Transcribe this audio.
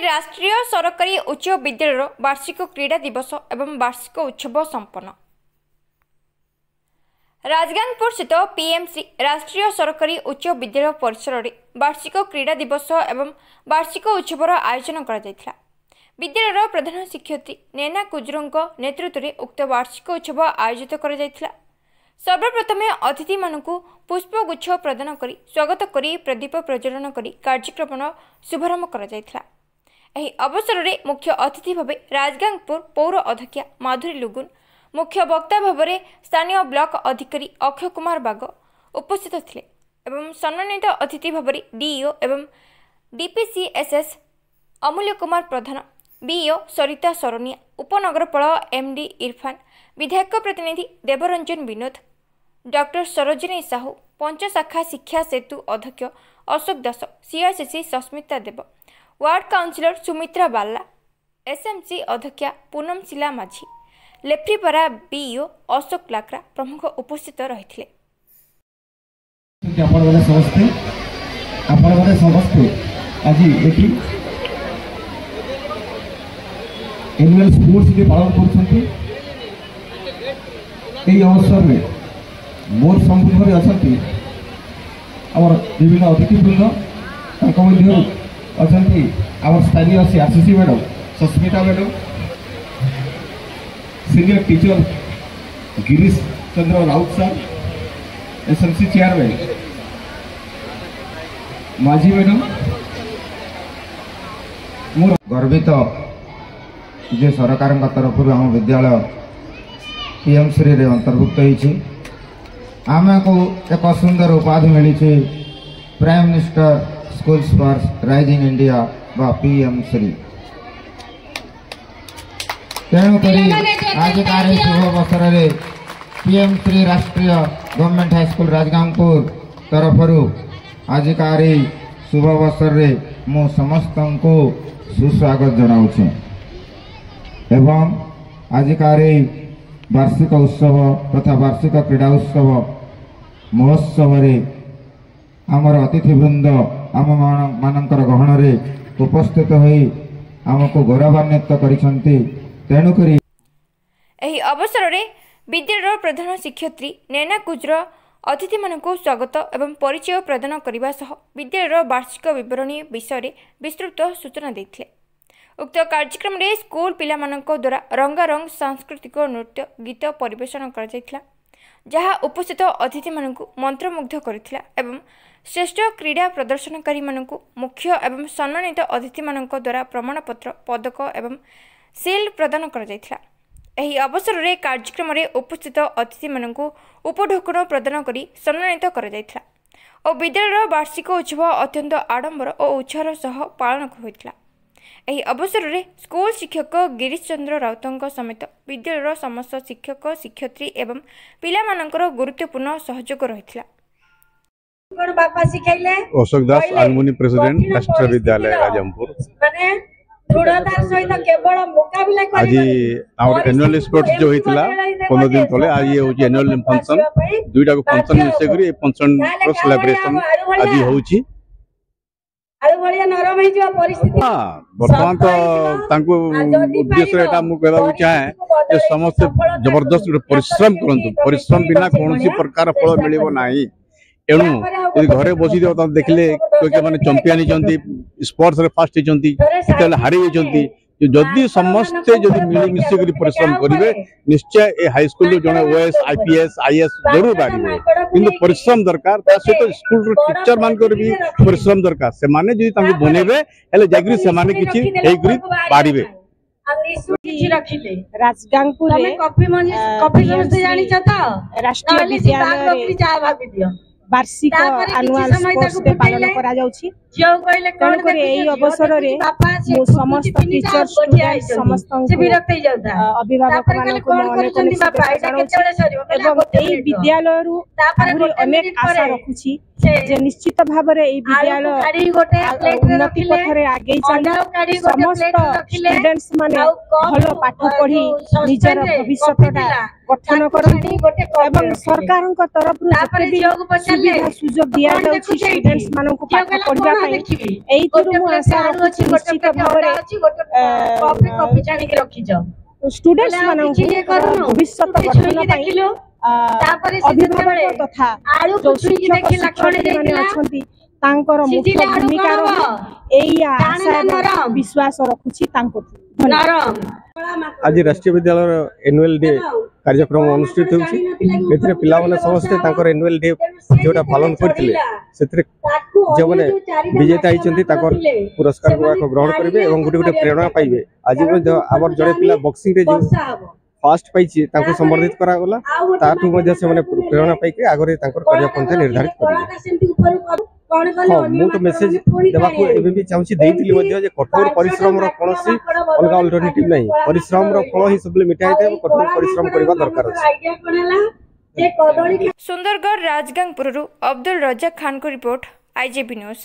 राष्ट्रीय सरकारी उच्च विद्यालय वार्षिक क्रीड़ा दिवस एवं वार्षिक उत्सव संपन्न। राजगांगपुर स्थित पीएमसी राष्ट्रीय सरकारी उच्च विद्यालय परिसर में वार्षिक क्रीड़ा दिवस एवं वार्षिक उत्सव आयोजन कर विद्यालय प्रधान शिक्षयित्री नैना कुजूर नेतृत्व में उक्त वार्षिक उत्सव आयोजित कर सर्वप्रथमे अतिथि मानक पुष्पगुच्छ प्रदान कर स्वागत कर प्रदीप प्रज्वलन कर कार्यक्रम शुभारंभ कर अवसर में मुख्य अतिथि भाव राजगांगपुर पौर अध्यक्षा माधुरी लुगुन, मुख्य वक्ता भाव में स्थानीय ब्लॉक अधिकारी अक्षय कुमार बाग उपस्थित थे एवं सम्मानित अतिथि भाव में डीईओ एवं डीपीसीएसएस अमूल्य कुमार प्रधान, बीईओ सरिता सरनिया, उपनगरपाल एमडी इरफान, विधायक प्रतिनिधि देवरंजन विनोद, डॉक्टर सरोजिनी साहू, पंचशाखा शिक्षा सेतु अध्यक्ष अशोक दास, सीआरसीसी सस्मिता देव, वार्ड काउंसिलर सुमित्रा बाला, एसएमसी अध्यक्षा पूनम शिला माझी, लेफ्रीपारा बीईओ अशोक लाकरा प्रमुख उपस्थित रही। एनुअल स्पोर्ट्स डे पालन कर अवसर में मोर सम्मुखें अच्छा आम विभिन्न अतिथिवृंद अच्छा आम स्थानीय CRCC madam Sasmita madam, senior teacher Girish Chandra Raut sir, SMC chairman Majhi madam, मोर गर्वित जे सरकार तरफ आम विद्यालय पीएमसी रे अंतर्भुक्त होती आम को एक सुंदर उपाधि मिली prime minister schools for rising India बा पीएमसी। तेणुक आज कार शुभ अवसर में पीएमसी राष्ट्रीय गवर्नमेंट हाईस्कूल राजगांगपुर तरफ आज कार शुभ अवसर में मु समस्त को सुस्वागत जनाऊँ एवं आज कार वार्षिक उत्सव तथा वार्षिक क्रीड़ा उत्सव महोत्सव आमर अतिथिवृंद आम मानकर गहन रे उपस्थित होई आमको गौरवान्वित करिसंती। तेणुक अवसर में विद्यालय प्रधान शिक्षयित्री नैना कुजूर अतिथि मानक स्वागत एवं परिचय प्रदान करने सह विद्यालय वार्षिक विवरणी विषय विस्तृत सूचना देते। उक्त कार्यक्रम में स्कूल पिला मानक द्वारा रंगारंग सांस्कृतिक नृत्य गीत परिवेषण कर जहाँ उपस्थित अतिथि मानक मंत्रमुग्ध करथिला एवं श्रेष्ठ क्रीड़ा प्रदर्शनकारी मानक मुख्य एवं सम्मानित अतिथि मानक द्वारा प्रमाणपत्र पदक एवं सील प्रदान कर अवसर में कार्यक्रम में उपस्थित अतिथि मानक उपढोकन प्रदान कर सम्मानित कर विद्यालय वार्षिक उत्सव अत्यंत आडंबर और उत्साह सह पालन होता। अवसर में स्कूल शिक्षक गिरीश चंद्र राउत समेत विद्यालय समस्त शिक्षक शिक्षयित्री एवं पिला मानकर गुरुत्वपूर्ण सहयोग रही। अशोक दास आलमुनि प्रेसिडेंट राष्ट्रीय विद्यालय राजगांगपुर आज एनुअल स्पोर्ट्स जो होता 15 दिन तले आज ये हूँ एनुअल फंक्शन दुईटा को फंक्शन मिसेकरी फंक्शन सेलिब्रेशन आज होची। बर्तमान तो उद्देश्य कहना चाहे समस्त जबरदस्त परिश्रम करूँ, परिश्रम बिना कौन प्रकार फल मिल ना। एणु यदि घरे बसी देखले मैंने चंपियन स्पोर्ट्स फास्ट होती हारी होती जदि समस्ते जदि मिली मिसिक परिश्रम करेंगे निश्चय ए हाईस्कूल जड़े ओएस आईपीएस आईएएस जरूर बाहर किंतु परिश्रम दरकार सहित स्कूल टीचर मान भी परिश्रम दरकार से माने जदि बनइबे हेले जागरी से माने किछि हेगरी बारिबे। राजगांगपुर रे कॉफी समस्त जानि छ त राष्ट्रीय विद्यालय वार्षिक एनुअल स्पोर्ट्स डे पालन करा जाउछि। अवसर में समस्त टीचर स्टूडेंट समस्त अभिभावक विद्यालय अनेक आशा रखुछि जे निश्चित भाव विद्यालय उन्नति पथरे आगे समस्त स्टूडेंट्स माने भल पाठ पढ़ी निजर भविष्य गठन करती एवं सरकार तरफ सुविधा सुजोग दिया स्टूडेंट्स मान पाठ पढ़ा निश्चित स्टूडेंट्स भविष्य गठन अभिभावक तथा जो शिक्षक शिक्षक मुख्य भूमिका आशा विश्वास रखुची। आज राष्ट्रीय विद्यालय एनुअल डे कार्यक्रम अनुष्ठित होती पिला समस्ते एनुअल डे जोटा पालन करते जो मैंने विजेता होती पुरस्कार गुड़ाक ग्रहण करेंगे और गोटे गोटे प्रेरणा पाइबे। आज आम जड़े पिला बक्सिंग रे जो फर्स्ट पाई संबर्धित करागला से प्रेरणा पाई आगे कार्यपंथा निर्धारित करेंगे। हाँ मु तो मेसेज देवाको एबे भी चाहूची देइतिली जे कठोर परिश्रम रो कोनोसी अलगा अल्टरनेटिव नहीं परिश्रम रो फल ही सबले मिठाई दे कठोर परिश्रम करबा दरकार अछि। सुंदरगढ़ राजगांगपुरु अब्दुल रजाक खान को रिपोर्ट आईजेपी न्यूज।